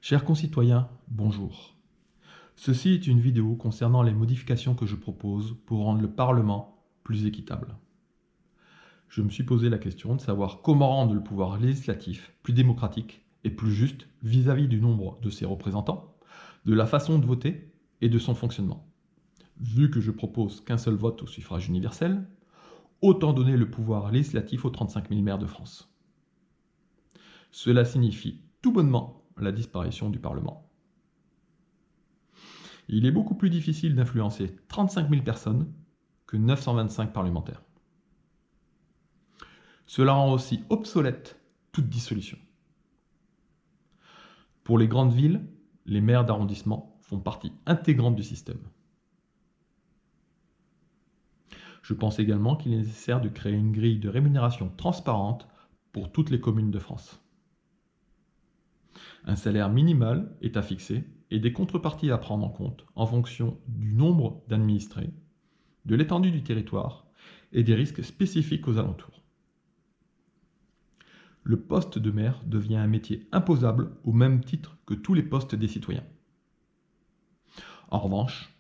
Chers concitoyens, bonjour. Ceci est une vidéo concernant les modifications que je propose pour rendre le Parlement plus équitable. Je me suis posé la question de savoir comment rendre le pouvoir législatif plus démocratique et plus juste vis-à-vis du nombre de ses représentants, de la façon de voter et de son fonctionnement. Vu que je propose qu'un seul vote au suffrage universel, autant donner le pouvoir législatif aux 35 000 maires de France. Cela signifie tout bonnement la disparition du Parlement. Il est beaucoup plus difficile d'influencer 35 000 personnes que 925 parlementaires. Cela rend aussi obsolète toute dissolution. Pour les grandes villes, les maires d'arrondissement font partie intégrante du système. Je pense également qu'il est nécessaire de créer une grille de rémunération transparente pour toutes les communes de France. Un salaire minimal est à fixer et des contreparties à prendre en compte en fonction du nombre d'administrés, de l'étendue du territoire et des risques spécifiques aux alentours. Le poste de maire devient un métier imposable au même titre que tous les postes des citoyens. En revanche,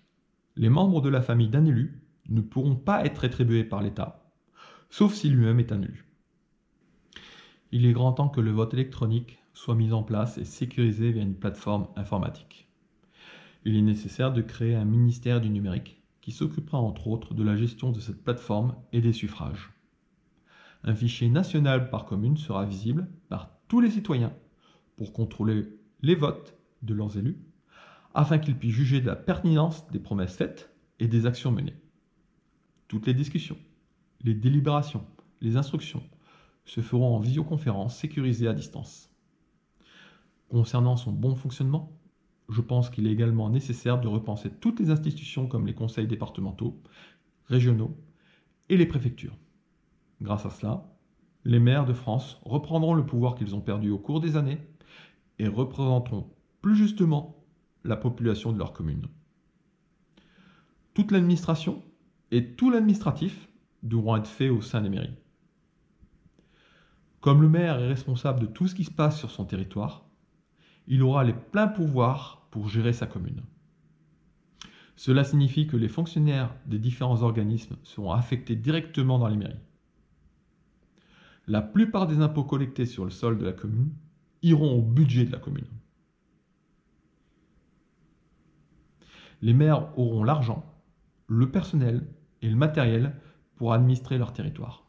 les membres de la famille d'un élu ne pourront pas être rétribués par l'État, sauf si lui-même est un élu. Il est grand temps que le vote électronique soit mis en place et sécurisé via une plateforme informatique. Il est nécessaire de créer un ministère du numérique qui s'occupera entre autres de la gestion de cette plateforme et des suffrages. Un fichier national par commune sera visible par tous les citoyens pour contrôler les votes de leurs élus, afin qu'ils puissent juger de la pertinence des promesses faites et des actions menées. Toutes les discussions, les délibérations, les instructions se feront en visioconférence sécurisée à distance. Concernant son bon fonctionnement, je pense qu'il est également nécessaire de repenser toutes les institutions comme les conseils départementaux, régionaux et les préfectures. Grâce à cela, les maires de France reprendront le pouvoir qu'ils ont perdu au cours des années et représenteront plus justement la population de leur commune. Toute l'administration et tout l'administratif devront être faits au sein des mairies. Comme le maire est responsable de tout ce qui se passe sur son territoire, il aura les pleins pouvoirs pour gérer sa commune. Cela signifie que les fonctionnaires des différents organismes seront affectés directement dans les mairies. La plupart des impôts collectés sur le sol de la commune iront au budget de la commune. Les maires auront l'argent, le personnel et le matériel pour administrer leur territoire.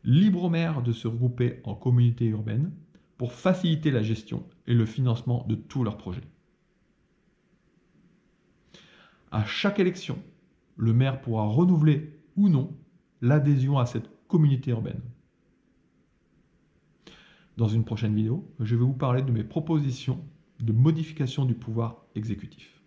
Libre aux maires de se regrouper en communautés urbaines pour faciliter la gestion et le financement de tous leurs projets. À chaque élection, le maire pourra renouveler ou non l'adhésion à cette communauté urbaine. Dans une prochaine vidéo, je vais vous parler de mes propositions de modification du pouvoir exécutif.